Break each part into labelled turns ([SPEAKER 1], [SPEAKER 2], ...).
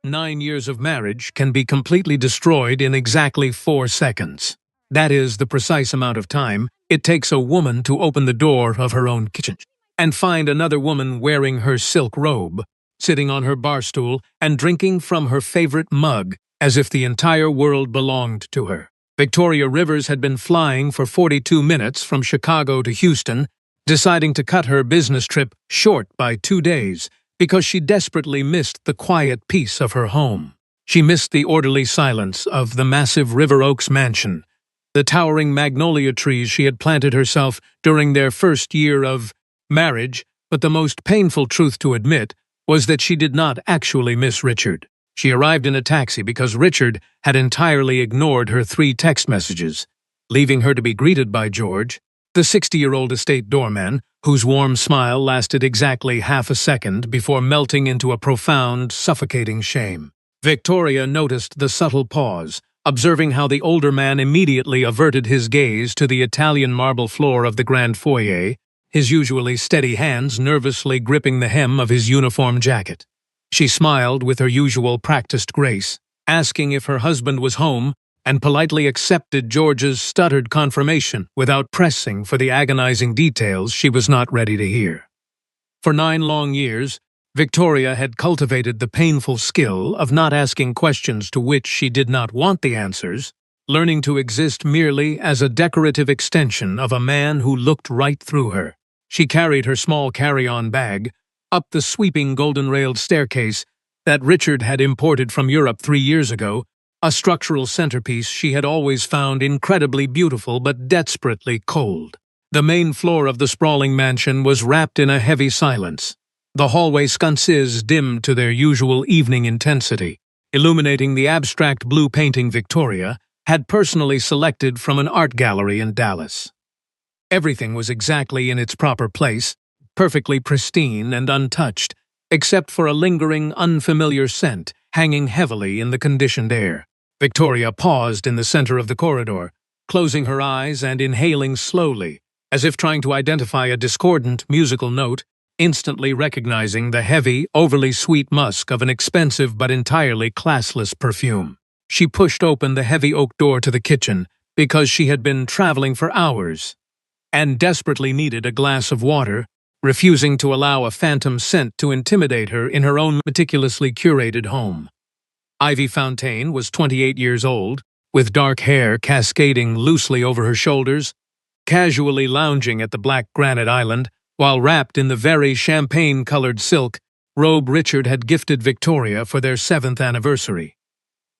[SPEAKER 1] 9 years of marriage can be completely destroyed in exactly 4 seconds. That is the precise amount of time it takes a woman to open the door of her own kitchen and find another woman wearing her silk robe, sitting on her bar stool and drinking from her favorite mug as if the entire world belonged to her. Victoria Rivers had been flying for 42 minutes from Chicago to Houston, deciding to cut her business trip short by 2 days because she desperately missed the quiet peace of her home. She missed the orderly silence of the massive River Oaks mansion, the towering magnolia trees she had planted herself during their first year of marriage, but the most painful truth to admit was that she did not actually miss Richard. She arrived in a taxi because Richard had entirely ignored her 3 text messages, leaving her to be greeted by George, the 60-year-old estate doorman, whose warm smile lasted exactly half a second before melting into a profound, suffocating shame. Victoria noticed the subtle pause, observing how the older man immediately averted his gaze to the Italian marble floor of the grand foyer, his usually steady hands nervously gripping the hem of his uniform jacket. She smiled with her usual practiced grace, asking if her husband was home, and politely accepted George's stuttered confirmation without pressing for the agonizing details she was not ready to hear. For 9 long years, Victoria had cultivated the painful skill of not asking questions to which she did not want the answers, learning to exist merely as a decorative extension of a man who looked right through her. She carried her small carry-on bag up the sweeping golden-railed staircase that Richard had imported from Europe 3 years ago, a structural centerpiece she had always found incredibly beautiful but desperately cold. The main floor of the sprawling mansion was wrapped in a heavy silence. The hallway sconces dimmed to their usual evening intensity, illuminating the abstract blue painting Victoria had personally selected from an art gallery in Dallas. Everything was exactly in its proper place, perfectly pristine and untouched, except for a lingering, unfamiliar scent hanging heavily in the conditioned air. Victoria paused in the center of the corridor, closing her eyes and inhaling slowly, as if trying to identify a discordant musical note, instantly recognizing the heavy, overly sweet musk of an expensive but entirely classless perfume. She pushed open the heavy oak door to the kitchen because she had been traveling for hours and desperately needed a glass of water, refusing to allow a phantom scent to intimidate her in her own meticulously curated home. Ivy Fontaine was 28 years old, with dark hair cascading loosely over her shoulders, casually lounging at the black granite island, while wrapped in the very champagne-colored silk robe Richard had gifted Victoria for their 7th anniversary.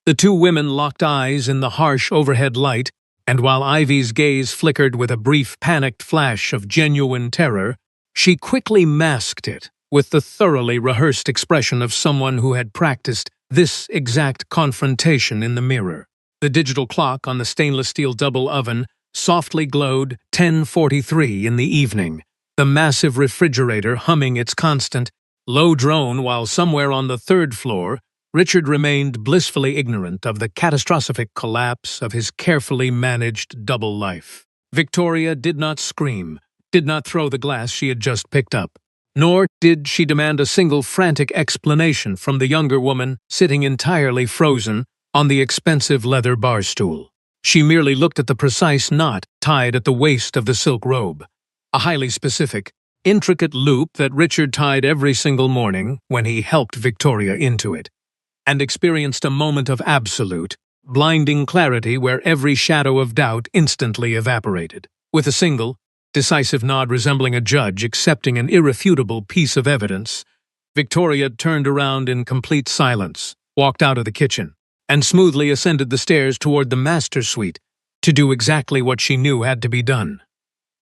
[SPEAKER 1] The 2 women locked eyes in the harsh overhead light, and while Ivy's gaze flickered with a brief panicked flash of genuine terror, she quickly masked it with the thoroughly rehearsed expression of someone who had practiced this exact confrontation in the mirror. The digital clock on the stainless steel double oven softly glowed 10:43 in the evening, the massive refrigerator humming its constant, low drone while somewhere on the 3rd floor, Richard remained blissfully ignorant of the catastrophic collapse of his carefully managed double life. Victoria did not scream, did not throw the glass she had just picked up, nor did she demand a single frantic explanation from the younger woman sitting entirely frozen on the expensive leather bar stool. She merely looked at the precise knot tied at the waist of the silk robe, a highly specific, intricate loop that Richard tied every single morning when he helped Victoria into it, and experienced a moment of absolute, blinding clarity where every shadow of doubt instantly evaporated. With a single, decisive nod resembling a judge accepting an irrefutable piece of evidence, Victoria turned around in complete silence, walked out of the kitchen, and smoothly ascended the stairs toward the master suite to do exactly what she knew had to be done.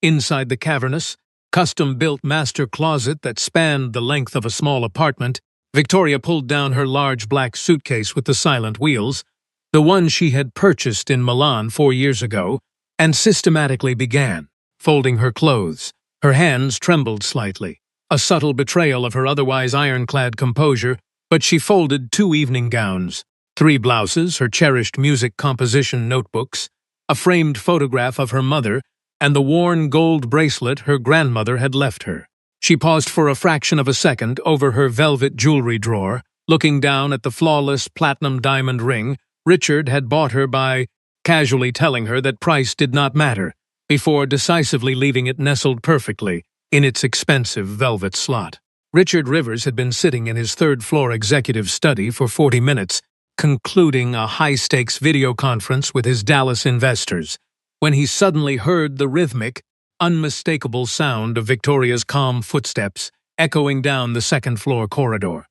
[SPEAKER 1] Inside the cavernous, custom-built master closet that spanned the length of a small apartment, Victoria pulled down her large black suitcase with the silent wheels, the one she had purchased in Milan 4 years ago, and systematically began folding her clothes. Her hands trembled slightly, a subtle betrayal of her otherwise ironclad composure, but she folded 2 evening gowns, 3 blouses, her cherished music composition notebooks, a framed photograph of her mother, and the worn gold bracelet her grandmother had left her. She paused for a fraction of a second over her velvet jewelry drawer, Looking down at the flawless platinum diamond ring Richard had bought her by casually telling her that price did not matter, before decisively leaving it nestled perfectly in its expensive velvet slot. Richard Rivers had been sitting in his third-floor executive study for 40 minutes, concluding a high-stakes video conference with his Dallas investors, when he suddenly heard the rhythmic, unmistakable sound of Victoria's calm footsteps echoing down the second-floor corridor.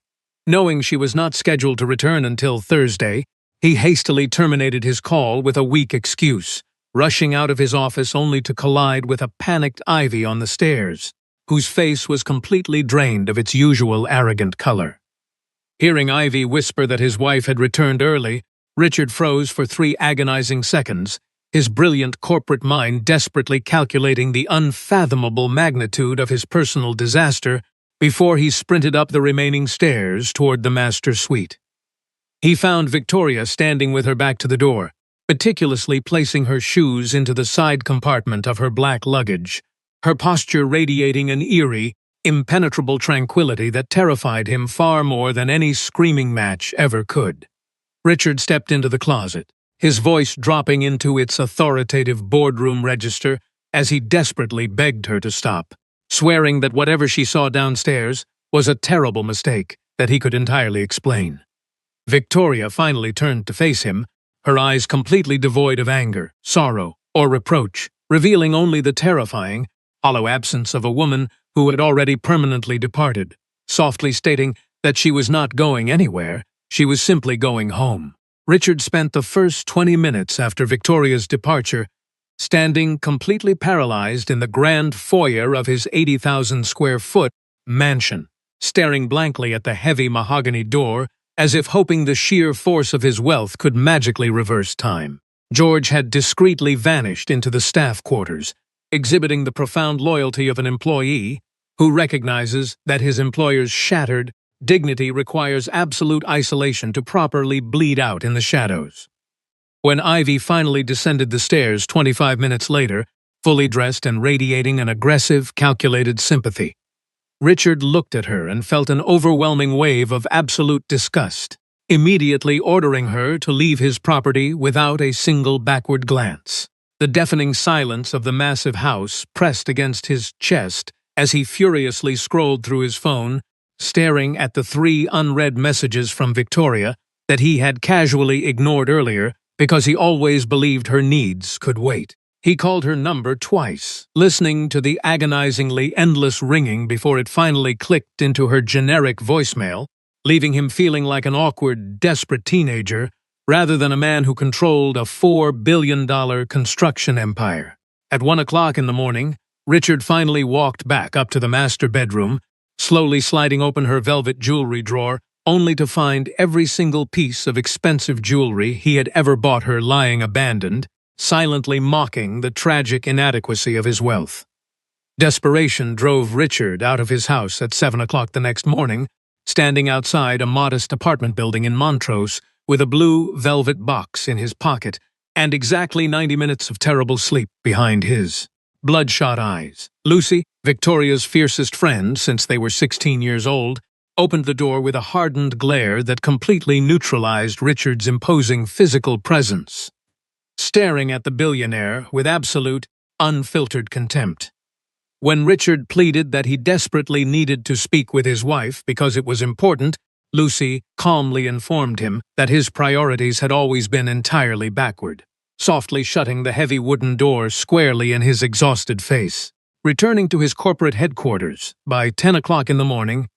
[SPEAKER 1] Knowing she was not scheduled to return until Thursday, he hastily terminated his call with a weak excuse, rushing out of his office only to collide with a panicked Ivy on the stairs, whose face was completely drained of its usual arrogant color. Hearing Ivy whisper that his wife had returned early, Richard froze for 3 agonizing seconds, his brilliant corporate mind desperately calculating the unfathomable magnitude of his personal disaster before he sprinted up the remaining stairs toward the master suite. He found Victoria standing with her back to the door, meticulously placing her shoes into the side compartment of her black luggage, her posture radiating an eerie, impenetrable tranquility that terrified him far more than any screaming match ever could. Richard stepped into the closet, his voice dropping into its authoritative boardroom register as he desperately begged her to stop, swearing that whatever she saw downstairs was a terrible mistake that he could entirely explain. Victoria finally turned to face him, her eyes completely devoid of anger, sorrow, or reproach, revealing only the terrifying, hollow absence of a woman who had already permanently departed, softly stating that she was not going anywhere, she was simply going home. Richard spent the first 20 minutes after Victoria's departure standing completely paralyzed in the grand foyer of his 80,000-square-foot mansion, staring blankly at the heavy mahogany door as if hoping the sheer force of his wealth could magically reverse time. George had discreetly vanished into the staff quarters, exhibiting the profound loyalty of an employee who recognizes that his employer's shattered dignity requires absolute isolation to properly bleed out in the shadows. When Ivy finally descended the stairs 25 minutes later, fully dressed and radiating an aggressive, calculated sympathy, Richard looked at her and felt an overwhelming wave of absolute disgust, immediately ordering her to leave his property without a single backward glance. The deafening silence of the massive house pressed against his chest as he furiously scrolled through his phone, staring at the 3 unread messages from Victoria that he had casually ignored earlier because he always believed her needs could wait. He called her number twice, listening to the agonizingly endless ringing before it finally clicked into her generic voicemail, leaving him feeling like an awkward, desperate teenager rather than a man who controlled a $4 billion construction empire. At 1 o'clock in the morning, Richard finally walked back up to the master bedroom, slowly sliding open her velvet jewelry drawer, only to find every single piece of expensive jewelry he had ever bought her lying abandoned, silently mocking the tragic inadequacy of his wealth. Desperation drove Richard out of his house at 7 o'clock the next morning, standing outside a modest apartment building in Montrose with a blue velvet box in his pocket and exactly 90 minutes of terrible sleep behind his bloodshot eyes. Lucy, Victoria's fiercest friend since they were 16 years old, opened the door with a hardened glare that completely neutralized Richard's imposing physical presence, staring at the billionaire with absolute, unfiltered contempt. When Richard pleaded that he desperately needed to speak with his wife because it was important, Lucy calmly informed him that his priorities had always been entirely backward, softly shutting the heavy wooden door squarely in his exhausted face. Returning to his corporate headquarters by 10 o'clock in the morning,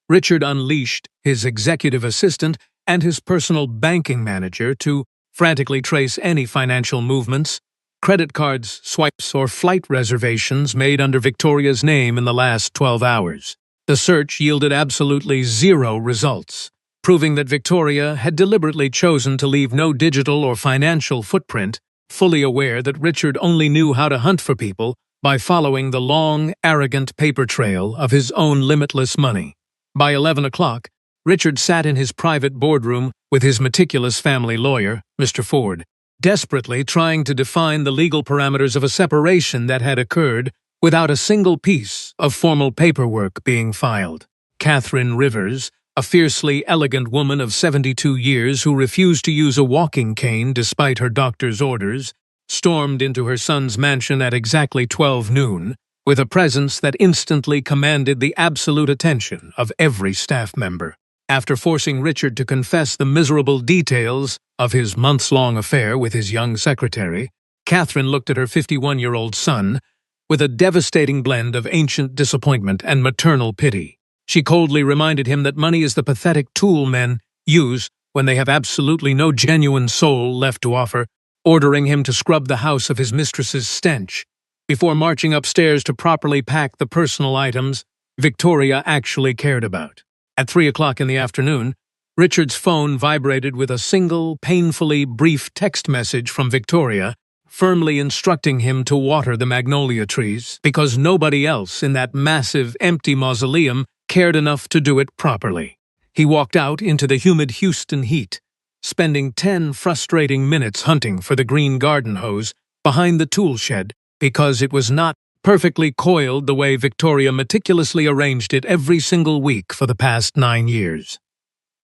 [SPEAKER 1] Richard unleashed his executive assistant and his personal banking manager to frantically trace any financial movements, credit cards, swipes, or flight reservations made under Victoria's name in the last 12 hours. The search yielded absolutely 0 results, proving that Victoria had deliberately chosen to leave no digital or financial footprint, fully aware that Richard only knew how to hunt for people by following the long, arrogant paper trail of his own limitless money. By 11 o'clock, Richard sat in his private boardroom with his meticulous family lawyer, Mr. Ford, desperately trying to define the legal parameters of a separation that had occurred without a single piece of formal paperwork being filed. Catherine Rivers, a fiercely elegant woman of 72 years who refused to use a walking cane despite her doctor's orders, stormed into her son's mansion at exactly 12 noon, with a presence that instantly commanded the absolute attention of every staff member. After forcing Richard to confess the miserable details of his months-long affair with his young secretary, Catherine looked at her 51-year-old son with a devastating blend of ancient disappointment and maternal pity. She coldly reminded him that money is the pathetic tool men use when they have absolutely no genuine soul left to offer, ordering him to scrub the house of his mistress's stench. Before marching upstairs to properly pack the personal items Victoria actually cared about. At 3 o'clock in the afternoon, Richard's phone vibrated with a single, painfully brief text message from Victoria, firmly instructing him to water the magnolia trees because nobody else in that massive, empty mausoleum cared enough to do it properly. He walked out into the humid Houston heat, spending 10 frustrating minutes hunting for the green garden hose behind the tool shed because it was not perfectly coiled the way Victoria meticulously arranged it every single week for the past 9 years.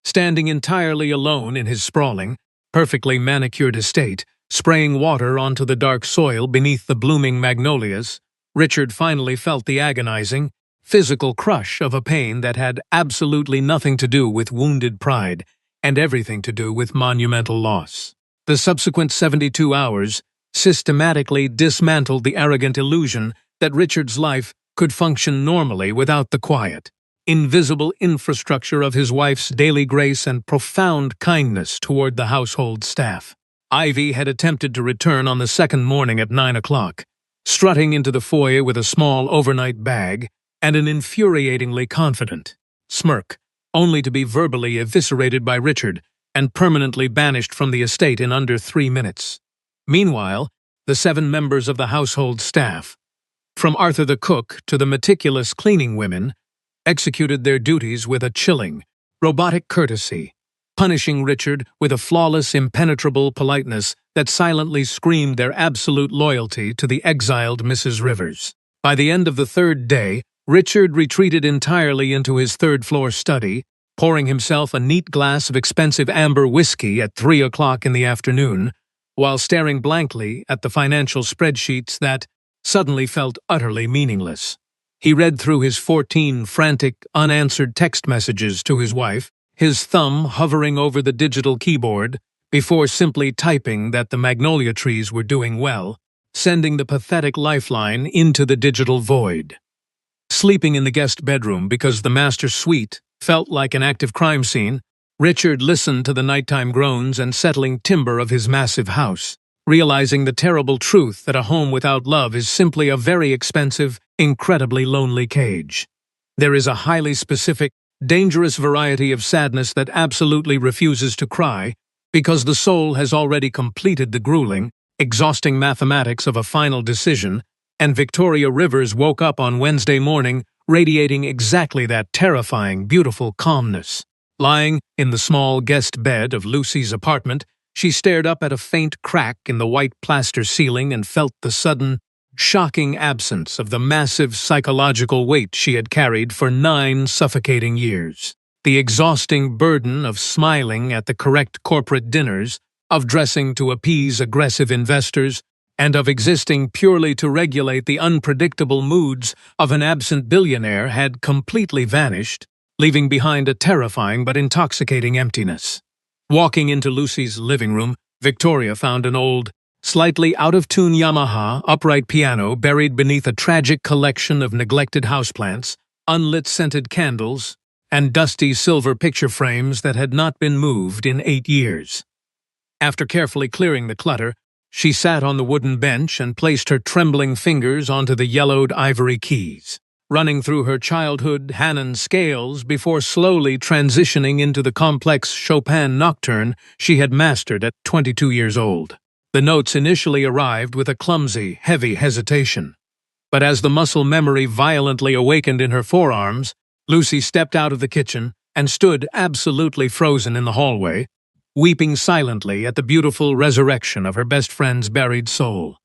[SPEAKER 1] Standing entirely alone in his sprawling, perfectly manicured estate, spraying water onto the dark soil beneath the blooming magnolias, Richard finally felt the agonizing, physical crush of a pain that had absolutely nothing to do with wounded pride and everything to do with monumental loss. The subsequent 72 hours systematically dismantled the arrogant illusion that Richard's life could function normally without the quiet, invisible infrastructure of his wife's daily grace and profound kindness toward the household staff. Ivy had attempted to return on the second morning at 9 o'clock, strutting into the foyer with a small overnight bag and an infuriatingly confident smirk, only to be verbally eviscerated by Richard and permanently banished from the estate in under 3 minutes. Meanwhile, the 7 members of the household staff, from Arthur the cook to the meticulous cleaning women, executed their duties with a chilling, robotic courtesy, punishing Richard with a flawless, impenetrable politeness that silently screamed their absolute loyalty to the exiled Mrs. Rivers. By the end of the 3rd day, Richard retreated entirely into his 3rd-floor study, pouring himself a neat glass of expensive amber whiskey at 3 o'clock in the afternoon, while staring blankly at the financial spreadsheets that suddenly felt utterly meaningless. He read through his 14 frantic, unanswered text messages to his wife, his thumb hovering over the digital keyboard, before simply typing that the magnolia trees were doing well, sending the pathetic lifeline into the digital void. Sleeping in the guest bedroom because the master suite felt like an active crime scene, Richard listened to the nighttime groans and settling timber of his massive house, realizing the terrible truth that a home without love is simply a very expensive, incredibly lonely cage. There is a highly specific, dangerous variety of sadness that absolutely refuses to cry because the soul has already completed the grueling, exhausting mathematics of a final decision, and Victoria Rivers woke up on Wednesday morning radiating exactly that terrifying, beautiful calmness. Lying in the small guest bed of Lucy's apartment, she stared up at a faint crack in the white plaster ceiling and felt the sudden, shocking absence of the massive psychological weight she had carried for 9 suffocating years. The exhausting burden of smiling at the correct corporate dinners, of dressing to appease aggressive investors, and of existing purely to regulate the unpredictable moods of an absent billionaire had completely vanished, leaving behind a terrifying but intoxicating emptiness. Walking into Lucy's living room, Victoria found an old, slightly out-of-tune Yamaha upright piano buried beneath a tragic collection of neglected houseplants, unlit scented candles, and dusty silver picture frames that had not been moved in 8 years. After carefully clearing the clutter, she sat on the wooden bench and placed her trembling fingers onto the yellowed ivory keys, running through her childhood Hanon scales before slowly transitioning into the complex Chopin nocturne she had mastered at 22 years old. The notes initially arrived with a clumsy, heavy hesitation, but as the muscle memory violently awakened in her forearms, Lucy stepped out of the kitchen and stood absolutely frozen in the hallway, weeping silently at the beautiful resurrection of her best friend's buried soul.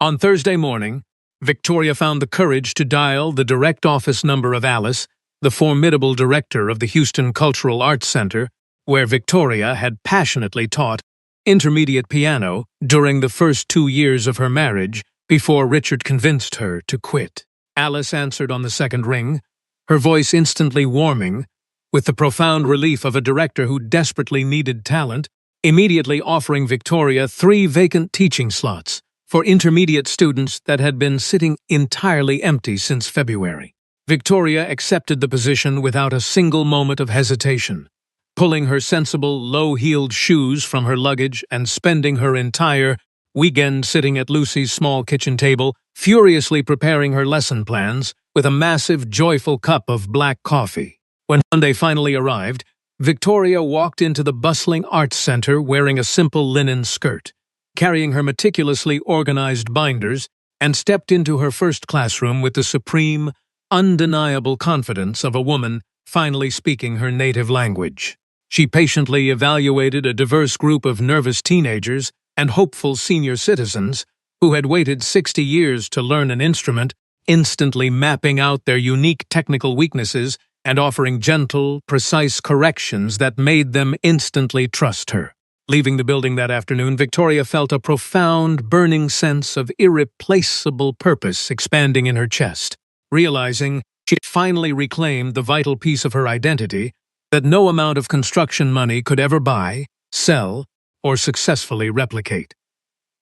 [SPEAKER 1] On Thursday morning, Victoria found the courage to dial the direct office number of Alice, the formidable director of the Houston Cultural Arts Center, where Victoria had passionately taught intermediate piano during the first 2 years of her marriage before Richard convinced her to quit. Alice answered on the second ring, her voice instantly warming, with the profound relief of a director who desperately needed talent, immediately offering Victoria 3 vacant teaching slots for intermediate students that had been sitting entirely empty since February. Victoria accepted the position without a single moment of hesitation, pulling her sensible, low-heeled shoes from her luggage and spending her entire weekend sitting at Lucy's small kitchen table, furiously preparing her lesson plans with a massive, joyful cup of black coffee. When Monday finally arrived, Victoria walked into the bustling arts center wearing a simple linen skirt, carrying her meticulously organized binders, and stepped into her first classroom with the supreme, undeniable confidence of a woman finally speaking her native language. She patiently evaluated a diverse group of nervous teenagers and hopeful senior citizens who had waited 60 years to learn an instrument, instantly mapping out their unique technical weaknesses and offering gentle, precise corrections that made them instantly trust her. Leaving the building that afternoon, Victoria felt a profound, burning sense of irreplaceable purpose expanding in her chest, realizing she had finally reclaimed the vital piece of her identity that no amount of construction money could ever buy, sell, or successfully replicate.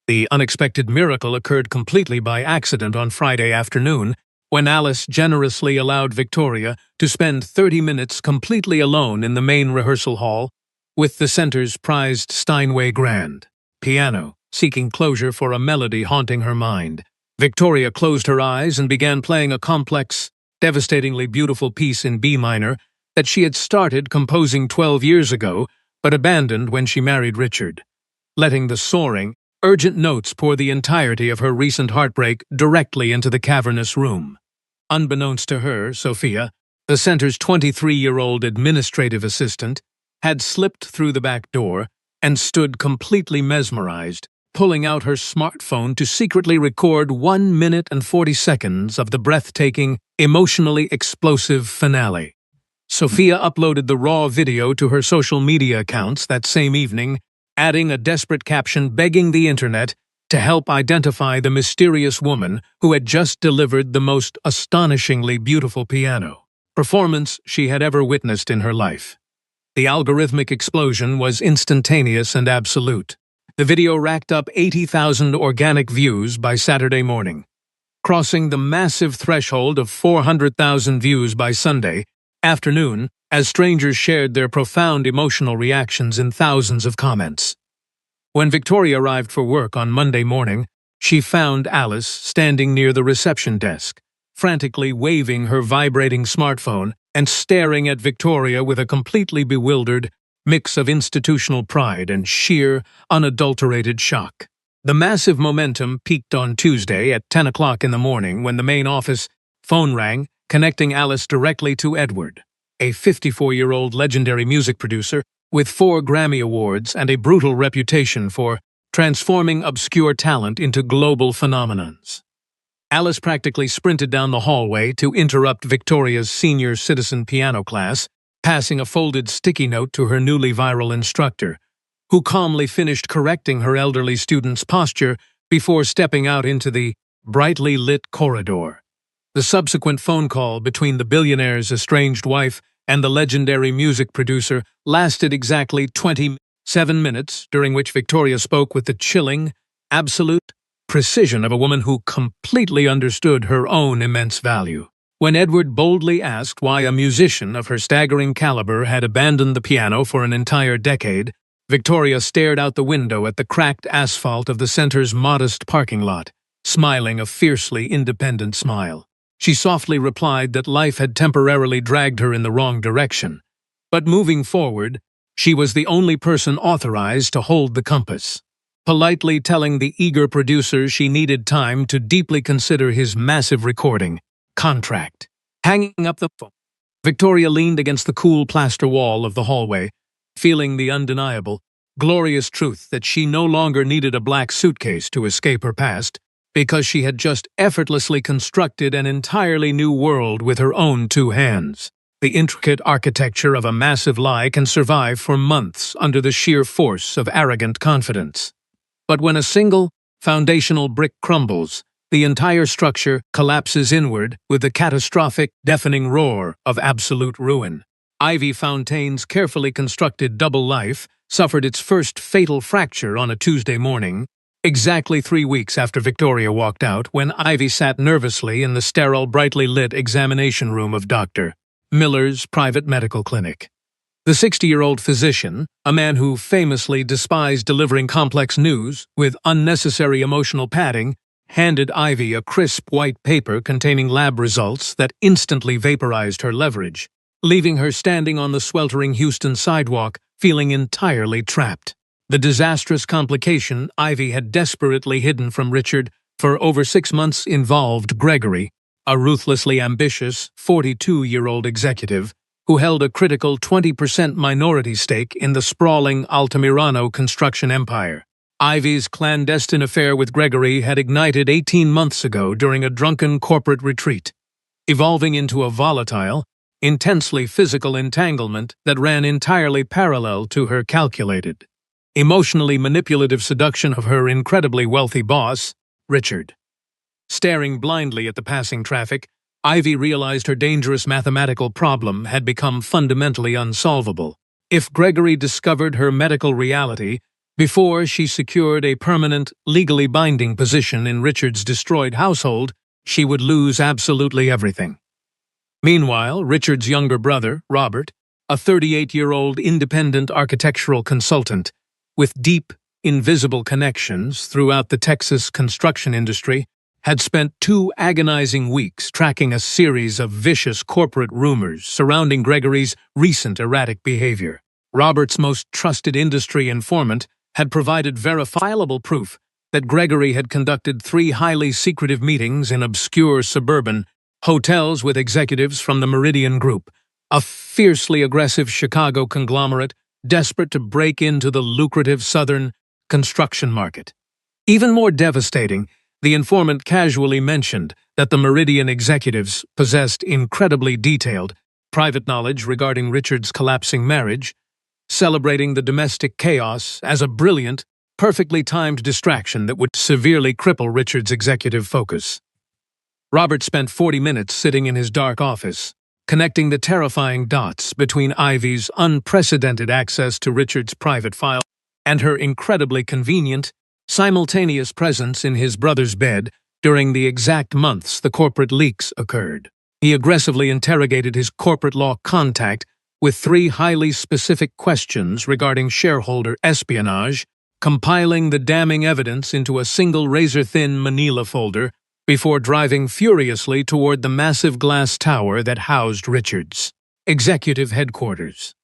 [SPEAKER 1] The unexpected miracle occurred completely by accident on Friday afternoon, when Alice generously allowed Victoria to spend 30 minutes completely alone in the main rehearsal hall with the center's prized Steinway grand piano, seeking closure for a melody haunting her mind. Victoria closed her eyes and began playing a complex, devastatingly beautiful piece in B minor that she had started composing 12 years ago but abandoned when she married Richard, letting the soaring, urgent notes pour the entirety of her recent heartbreak directly into the cavernous room. Unbeknownst to her, Sophia, the center's 23-year-old administrative assistant, had slipped through the back door and stood completely mesmerized, pulling out her smartphone to secretly record 1 minute and 40 seconds of the breathtaking, emotionally explosive finale. Sophia uploaded the raw video to her social media accounts that same evening, adding a desperate caption begging the internet to help identify the mysterious woman who had just delivered the most astonishingly beautiful piano performance she had ever witnessed in her life. The algorithmic explosion was instantaneous and absolute. The video racked up 80,000 organic views by Saturday morning, crossing the massive threshold of 400,000 views by Sunday afternoon as strangers shared their profound emotional reactions in thousands of comments. When Victoria arrived for work on Monday morning, she found Alice standing near the reception desk, frantically waving her vibrating smartphone and staring at Victoria with a completely bewildered mix of institutional pride and sheer, unadulterated shock. The massive momentum peaked on Tuesday at 10 o'clock in the morning when the main office phone rang, connecting Alice directly to Edward, a 54-year-old legendary music producer with 4 Grammy Awards and a brutal reputation for transforming obscure talent into global phenomenons. Alice practically sprinted down the hallway to interrupt Victoria's senior citizen piano class, passing a folded sticky note to her newly viral instructor, who calmly finished correcting her elderly student's posture before stepping out into the brightly lit corridor. The subsequent phone call between the billionaire's estranged wife and the legendary music producer lasted exactly 27 minutes, during which Victoria spoke with the chilling, absolute precision of a woman who completely understood her own immense value. When Edward boldly asked why a musician of her staggering caliber had abandoned the piano for an entire decade, Victoria stared out the window at the cracked asphalt of the center's modest parking lot, smiling a fiercely independent smile. She softly replied that life had temporarily dragged her in the wrong direction, but moving forward, she was the only person authorized to hold the compass, politely telling the eager producer she needed time to deeply consider his massive recording contract. Hanging up the phone, Victoria leaned against the cool plaster wall of the hallway, feeling the undeniable, glorious truth that she no longer needed a black suitcase to escape her past, because she had just effortlessly constructed an entirely new world with her own 2 hands. The intricate architecture of a massive lie can survive for months under the sheer force of arrogant confidence. But when a single, foundational brick crumbles, the entire structure collapses inward with the catastrophic, deafening roar of absolute ruin. Ivy Fontaine's carefully constructed double life suffered its first fatal fracture on a Tuesday morning, exactly 3 weeks after Victoria walked out, when Ivy sat nervously in the sterile, brightly lit examination room of Dr. Miller's private medical clinic. The 60-year-old physician, a man who famously despised delivering complex news with unnecessary emotional padding, handed Ivy a crisp white paper containing lab results that instantly vaporized her leverage, leaving her standing on the sweltering Houston sidewalk, feeling entirely trapped. The disastrous complication Ivy had desperately hidden from Richard for over 6 months involved Gregory, a ruthlessly ambitious 42-year-old executive who held a critical 20% minority stake in the sprawling Altamirano construction empire. Ivy's clandestine affair with Gregory had ignited 18 months ago during a drunken corporate retreat, evolving into a volatile, intensely physical entanglement that ran entirely parallel to her calculated, emotionally manipulative seduction of her incredibly wealthy boss, Richard. Staring blindly at the passing traffic, Ivy realized her dangerous mathematical problem had become fundamentally unsolvable. If Gregory discovered her medical reality before she secured a permanent, legally binding position in Richard's destroyed household, she would lose absolutely everything. Meanwhile, Richard's younger brother, Robert, a 38-year-old independent architectural consultant with deep, invisible connections throughout the Texas construction industry, had spent 2 agonizing weeks tracking a series of vicious corporate rumors surrounding Gregory's recent erratic behavior. Robert's most trusted industry informant had provided verifiable proof that Gregory had conducted 3 highly secretive meetings in obscure suburban hotels with executives from the Meridian Group, a fiercely aggressive Chicago conglomerate desperate to break into the lucrative southern construction market. Even more devastating, the informant casually mentioned that the Meridian executives possessed incredibly detailed private knowledge regarding Richard's collapsing marriage, celebrating the domestic chaos as a brilliant, perfectly timed distraction that would severely cripple Richard's executive focus. Robert spent 40 minutes sitting in his dark office, connecting the terrifying dots between Ivy's unprecedented access to Richard's private file and her incredibly convenient, simultaneous presence in his brother's bed during the exact months the corporate leaks occurred. He aggressively interrogated his corporate law contact with 3 highly specific questions regarding shareholder espionage, compiling the damning evidence into a single razor-thin manila folder before driving furiously toward the massive glass tower that housed Richard's executive headquarters.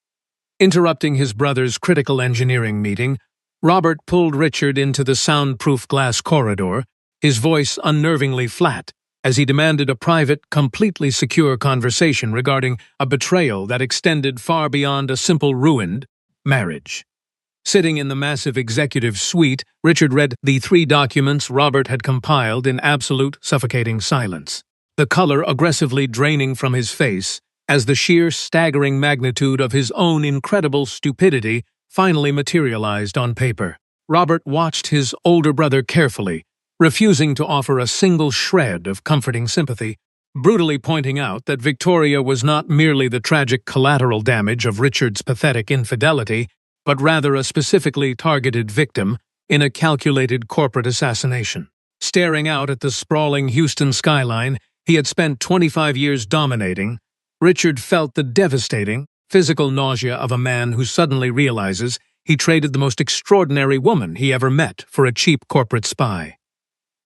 [SPEAKER 1] Interrupting his brother's critical engineering meeting, Robert pulled Richard into the soundproof glass corridor, his voice unnervingly flat, as he demanded a private, completely secure conversation regarding a betrayal that extended far beyond a simple ruined marriage. Sitting in the massive executive suite, Richard read the 3 documents Robert had compiled in absolute, suffocating silence, the color aggressively draining from his face as the sheer, staggering magnitude of his own incredible stupidity finally materialized on paper. Robert watched his older brother carefully, refusing to offer a single shred of comforting sympathy, brutally pointing out that Victoria was not merely the tragic collateral damage of Richard's pathetic infidelity, but rather a specifically targeted victim in a calculated corporate assassination. Staring out at the sprawling Houston skyline he had spent 25 years dominating, Richard felt the devastating, physical nausea of a man who suddenly realizes he traded the most extraordinary woman he ever met for a cheap corporate spy.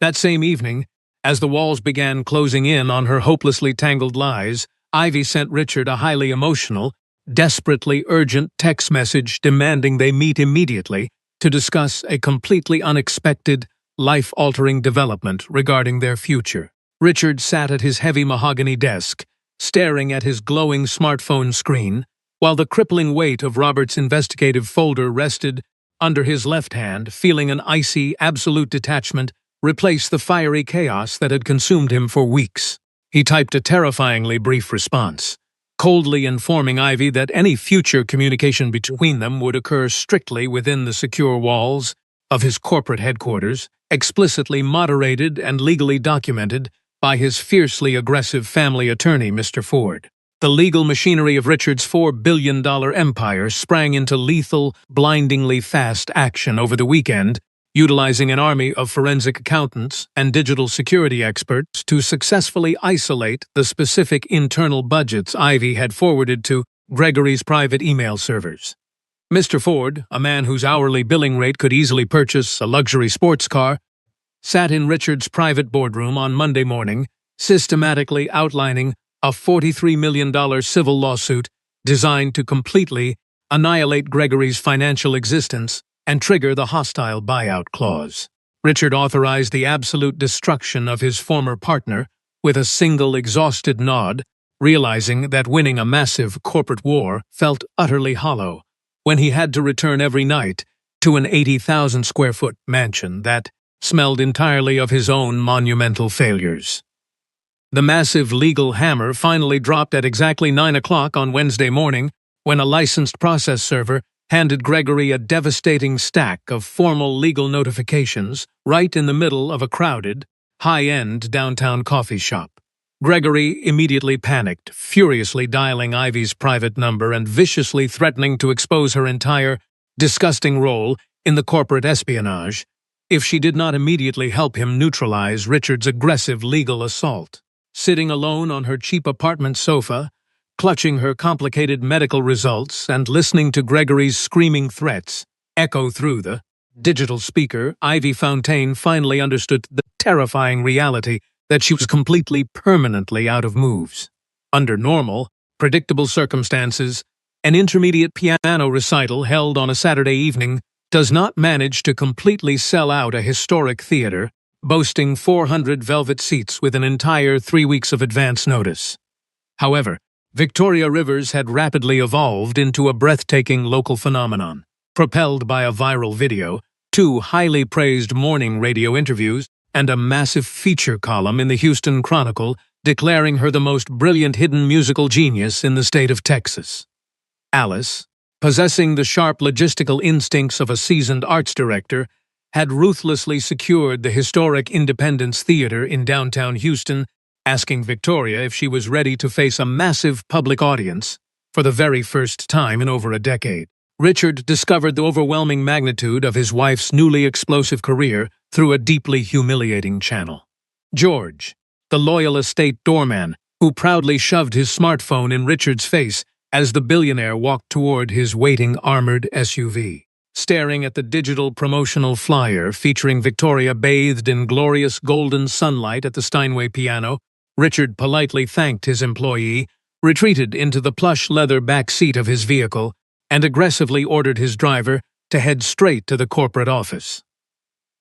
[SPEAKER 1] That same evening, as the walls began closing in on her hopelessly tangled lies, Ivy sent Richard a highly emotional, desperately urgent text message demanding they meet immediately to discuss a completely unexpected, life-altering development regarding their future. Richard sat at his heavy mahogany desk, staring at his glowing smartphone screen, while the crippling weight of Robert's investigative folder rested under his left hand, feeling an icy, absolute detachment replace the fiery chaos that had consumed him for weeks. He typed a terrifyingly brief response, coldly informing Ivy that any future communication between them would occur strictly within the secure walls of his corporate headquarters, explicitly moderated and legally documented by his fiercely aggressive family attorney, Mr. Ford. The legal machinery of Richard's $4 billion empire sprang into lethal, blindingly fast action over the weekend, utilizing an army of forensic accountants and digital security experts to successfully isolate the specific internal budgets Ivy had forwarded to Gregory's private email servers. Mr. Ford, a man whose hourly billing rate could easily purchase a luxury sports car, sat in Richard's private boardroom on Monday morning, systematically outlining a $43 million civil lawsuit designed to completely annihilate Gregory's financial existence and trigger the hostile buyout clause. Richard authorized the absolute destruction of his former partner with a single exhausted nod, realizing that winning a massive corporate war felt utterly hollow when he had to return every night to an 80,000-square-foot mansion that smelled entirely of his own monumental failures. The massive legal hammer finally dropped at exactly 9 o'clock on Wednesday morning when a licensed process server handed Gregory a devastating stack of formal legal notifications right in the middle of a crowded, high-end downtown coffee shop. Gregory immediately panicked, furiously dialing Ivy's private number and viciously threatening to expose her entire, disgusting role in the corporate espionage if she did not immediately help him neutralize Richard's aggressive legal assault. Sitting alone on her cheap apartment sofa, clutching her complicated medical results and listening to Gregory's screaming threats echo through the digital speaker, Ivy Fontaine finally understood the terrifying reality that she was completely permanently out of moves. Under normal, predictable circumstances, an intermediate piano recital held on a Saturday evening does not manage to completely sell out a historic theater boasting 400 velvet seats with an entire 3 weeks of advance notice. However, Victoria Rivers had rapidly evolved into a breathtaking local phenomenon, propelled by a viral video, 2 highly praised morning radio interviews, and a massive feature column in the Houston Chronicle declaring her the most brilliant hidden musical genius in the state of Texas. Alice, possessing the sharp logistical instincts of a seasoned arts director, had ruthlessly secured the historic Independence Theater in downtown Houston, asking Victoria if she was ready to face a massive public audience for the very first time in over a decade. Richard discovered the overwhelming magnitude of his wife's newly explosive career through a deeply humiliating channel. George, the loyal estate doorman, who proudly shoved his smartphone in Richard's face as the billionaire walked toward his waiting armored SUV. Staring at the digital promotional flyer featuring Victoria bathed in glorious golden sunlight at the Steinway piano, Richard politely thanked his employee, retreated into the plush leather back seat of his vehicle, and aggressively ordered his driver to head straight to the corporate office.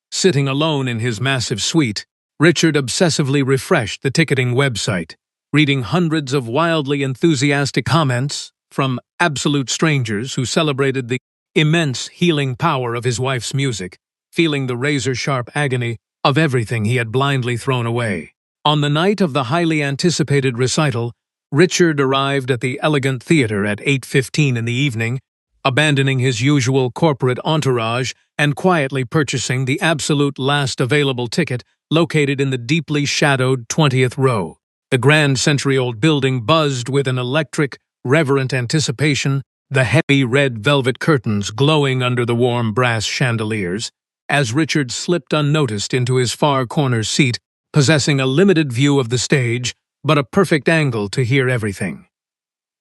[SPEAKER 1] Sitting alone in his massive suite, Richard obsessively refreshed the ticketing website, reading hundreds of wildly enthusiastic comments from absolute strangers who celebrated the immense healing power of his wife's music, feeling the razor-sharp agony of everything he had blindly thrown away. On the night of the highly anticipated recital, Richard arrived at the elegant theater at 8:15 in the evening, abandoning his usual corporate entourage and quietly purchasing the absolute last available ticket located in the deeply shadowed 20th row. The grand century-old building buzzed with an electric, reverent anticipation, the heavy red velvet curtains glowing under the warm brass chandeliers, as Richard slipped unnoticed into his far corner seat, possessing a limited view of the stage, but a perfect angle to hear everything.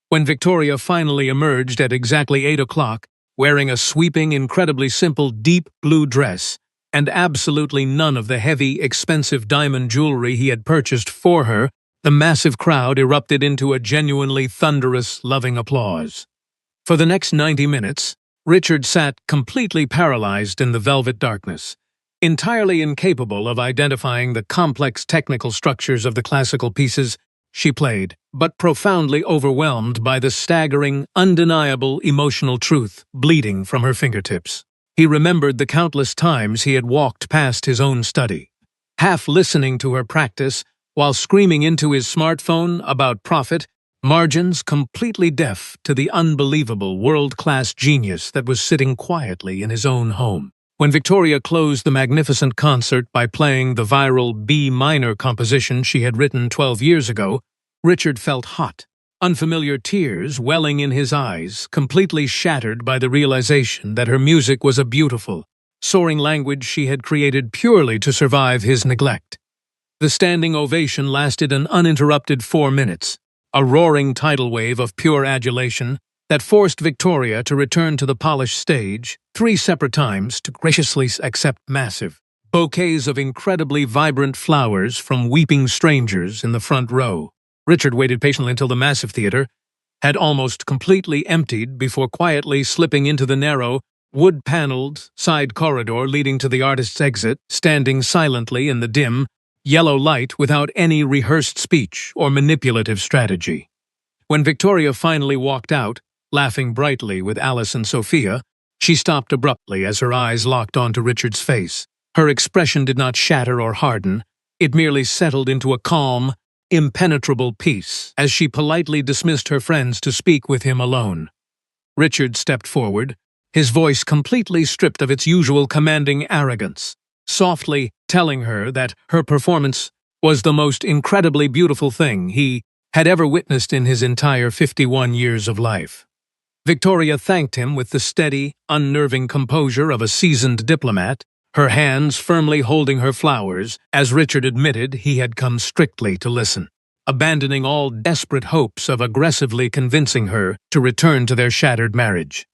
[SPEAKER 1] When Victoria finally emerged at exactly 8 o'clock, wearing a sweeping, incredibly simple deep blue dress, and absolutely none of the heavy, expensive diamond jewelry he had purchased for her, the massive crowd erupted into a genuinely thunderous, loving applause. For the next 90 minutes, Richard sat completely paralyzed in the velvet darkness, entirely incapable of identifying the complex technical structures of the classical pieces she played, but profoundly overwhelmed by the staggering, undeniable emotional truth bleeding from her fingertips. He remembered the countless times he had walked past his own study, half listening to her practice while screaming into his smartphone about profit margins completely deaf to the unbelievable world-class genius that was sitting quietly in his own home. When Victoria closed the magnificent concert by playing the viral B minor composition she had written 12 years ago, Richard felt hot, unfamiliar tears welling in his eyes, completely shattered by the realization that her music was a beautiful, soaring language she had created purely to survive his neglect. The standing ovation lasted an uninterrupted 4 minutes, a roaring tidal wave of pure adulation that forced Victoria to return to the polished stage 3 separate times to graciously accept massive bouquets of incredibly vibrant flowers from weeping strangers in the front row. Richard waited patiently until the massive theater had almost completely emptied before quietly slipping into the narrow, wood-paneled side corridor leading to the artist's exit, standing silently in the dim, yellow light without any rehearsed speech or manipulative strategy. When Victoria finally walked out, laughing brightly with Alice and Sophia, she stopped abruptly as her eyes locked onto Richard's face. Her expression did not shatter or harden, it merely settled into a calm, impenetrable peace as she politely dismissed her friends to speak with him alone. Richard stepped forward, his voice completely stripped of its usual commanding arrogance, softly telling her that her performance was the most incredibly beautiful thing he had ever witnessed in his entire 51 years of life. Victoria thanked him with the steady, unnerving composure of a seasoned diplomat, her hands firmly holding her flowers, as Richard admitted he had come strictly to listen, abandoning all desperate hopes of aggressively convincing her to return to their shattered marriage.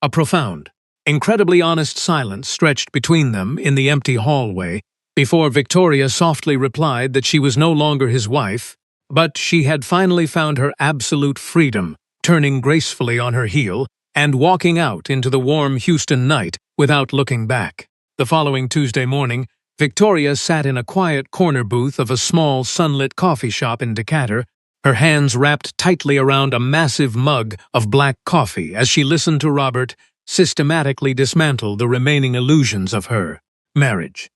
[SPEAKER 1] A profound, incredibly honest silence stretched between them in the empty hallway before Victoria softly replied that she was no longer his wife, but she had finally found her absolute freedom, turning gracefully on her heel and walking out into the warm Houston night without looking back. The following Tuesday morning, Victoria sat in a quiet corner booth of a small sunlit coffee shop in Decatur, her hands wrapped tightly around a massive mug of black coffee as she listened to Robert systematically dismantle the remaining illusions of her marriage.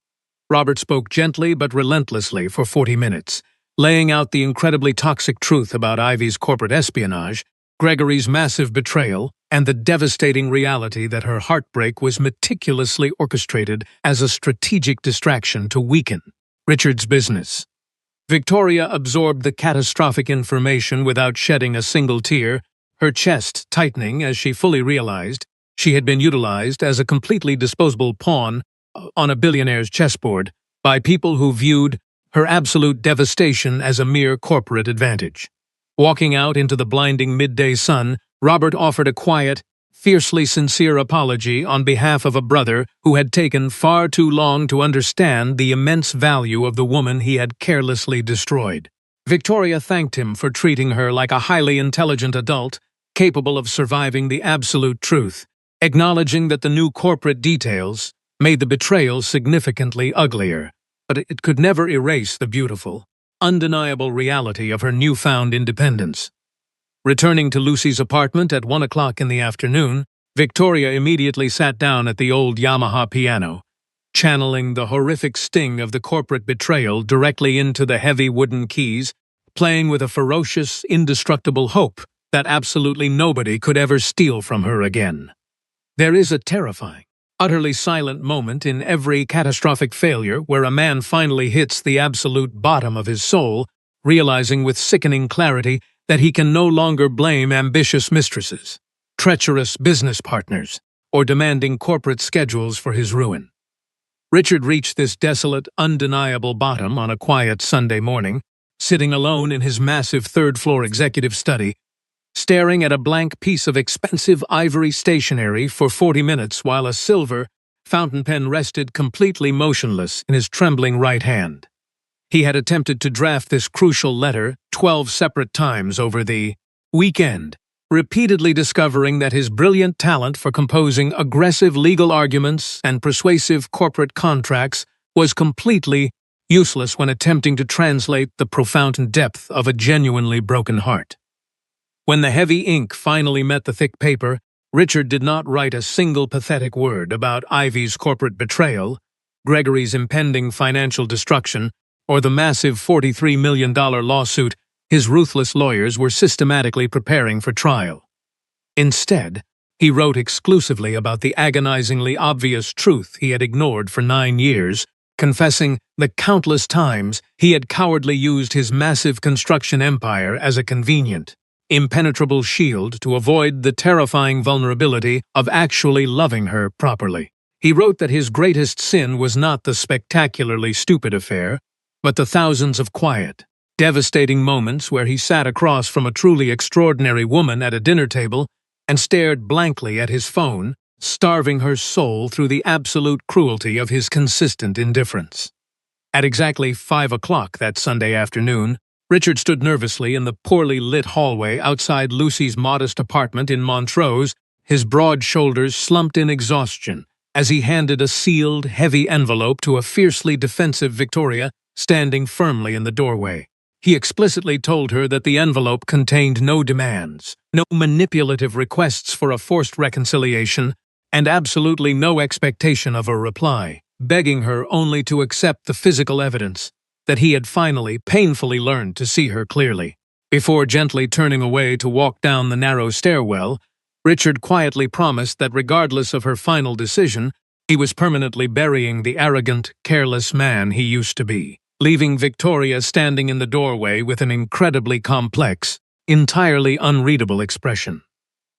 [SPEAKER 1] Robert spoke gently but relentlessly for 40 minutes, laying out the incredibly toxic truth about Ivy's corporate espionage, Gregory's massive betrayal, and the devastating reality that her heartbreak was meticulously orchestrated as a strategic distraction to weaken Richard's business. Victoria absorbed the catastrophic information without shedding a single tear, her chest tightening as she fully realized she had been utilized as a completely disposable pawn on a billionaire's chessboard by people who viewed her absolute devastation as a mere corporate advantage. Walking out into the blinding midday sun, Robert offered a quiet, fiercely sincere apology on behalf of a brother who had taken far too long to understand the immense value of the woman he had carelessly destroyed. Victoria thanked him for treating her like a highly intelligent adult, capable of surviving the absolute truth, acknowledging that the new corporate details made the betrayal significantly uglier, but it could never erase the beautiful, undeniable reality of her newfound independence. Returning to Lucy's apartment at 1 o'clock in the afternoon, Victoria immediately sat down at the old Yamaha piano, channeling the horrific sting of the corporate betrayal directly into the heavy wooden keys, playing with a ferocious, indestructible hope that absolutely nobody could ever steal from her again. There is a terrifying, utterly silent moment in every catastrophic failure where a man finally hits the absolute bottom of his soul, realizing with sickening clarity that he can no longer blame ambitious mistresses, treacherous business partners, or demanding corporate schedules for his ruin. Richard reached this desolate, undeniable bottom on a quiet Sunday morning, sitting alone in his massive third-floor executive study, staring at a blank piece of expensive ivory stationery for 40 minutes while a silver fountain pen rested completely motionless in his trembling right hand. He had attempted to draft this crucial letter 12 separate times over the weekend, repeatedly discovering that his brilliant talent for composing aggressive legal arguments and persuasive corporate contracts was completely useless when attempting to translate the profound depth of a genuinely broken heart. When the heavy ink finally met the thick paper, Richard did not write a single pathetic word about Ivy's corporate betrayal, Gregory's impending financial destruction, or the massive $43 million lawsuit his ruthless lawyers were systematically preparing for trial. Instead, he wrote exclusively about the agonizingly obvious truth he had ignored for 9 years, confessing the countless times he had cowardly used his massive construction empire as a convenient, impenetrable shield to avoid the terrifying vulnerability of actually loving her properly. He wrote that his greatest sin was not the spectacularly stupid affair, but the thousands of quiet, devastating moments where he sat across from a truly extraordinary woman at a dinner table and stared blankly at his phone, starving her soul through the absolute cruelty of his consistent indifference. At exactly 5 o'clock that Sunday afternoon, Richard stood nervously in the poorly lit hallway outside Lucy's modest apartment in Montrose, his broad shoulders slumped in exhaustion, as he handed a sealed, heavy envelope to a fiercely defensive Victoria standing firmly in the doorway. He explicitly told her that the envelope contained no demands, no manipulative requests for a forced reconciliation, and absolutely no expectation of a reply, begging her only to accept the physical evidence that he had finally, painfully learned to see her clearly. Before gently turning away to walk down the narrow stairwell, Richard quietly promised that regardless of her final decision, he was permanently burying the arrogant, careless man he used to be, leaving Victoria standing in the doorway with an incredibly complex, entirely unreadable expression.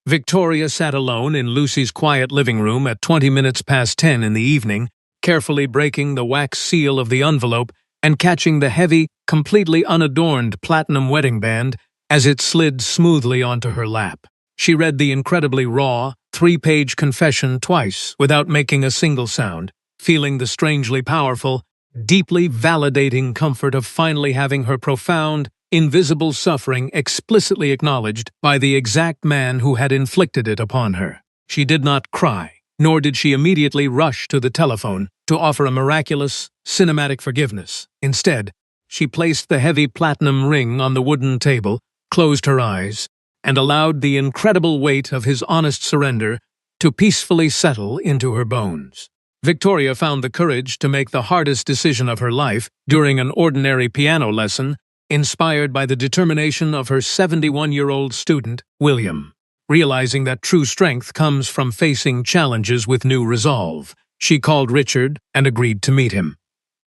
[SPEAKER 1] Victoria sat alone in Lucy's quiet living room at 20 minutes past 10 in the evening, carefully breaking the wax seal of the envelope and catching the heavy, completely unadorned platinum wedding band as it slid smoothly onto her lap. She read the incredibly raw, 3-page confession twice without making a single sound, feeling the strangely powerful, deeply validating comfort of finally having her profound, invisible suffering explicitly acknowledged by the exact man who had inflicted it upon her. She did not cry, nor did she immediately rush to the telephone to offer a miraculous, cinematic forgiveness. Instead, she placed the heavy platinum ring on the wooden table, closed her eyes, and allowed the incredible weight of his honest surrender to peacefully settle into her bones. Victoria found the courage to make the hardest decision of her life during an ordinary piano lesson, inspired by the determination of her 71-year-old student, William. Realizing that true strength comes from facing challenges with new resolve, she called Richard and agreed to meet him.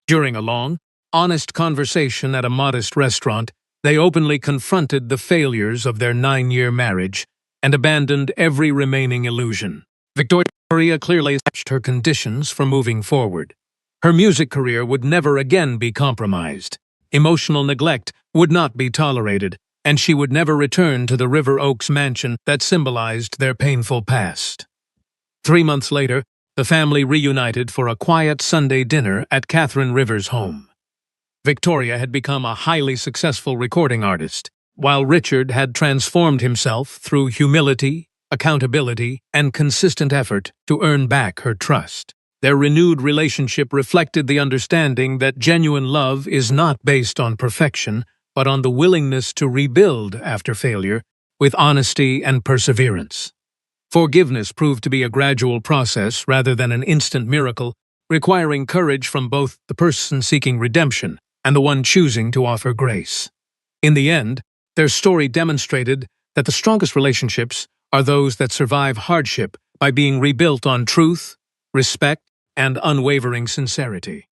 [SPEAKER 1] During a long, honest conversation at a modest restaurant, they openly confronted the failures of their 9-year marriage and abandoned every remaining illusion. Victoria clearly established her conditions for moving forward. Her music career would never again be compromised. Emotional neglect would not be tolerated, and she would never return to the River Oaks mansion that symbolized their painful past. 3 months later, the family reunited for a quiet Sunday dinner at Catherine Rivers' home. Victoria had become a highly successful recording artist, while Richard had transformed himself through humility, accountability, and consistent effort to earn back her trust. Their renewed relationship reflected the understanding that genuine love is not based on perfection, but on the willingness to rebuild after failure with honesty and perseverance. Forgiveness proved to be a gradual process rather than an instant miracle, requiring courage from both the person seeking redemption and the one choosing to offer grace. In the end, their story demonstrated that the strongest relationships are those that survive hardship by being rebuilt on truth, respect, and unwavering sincerity.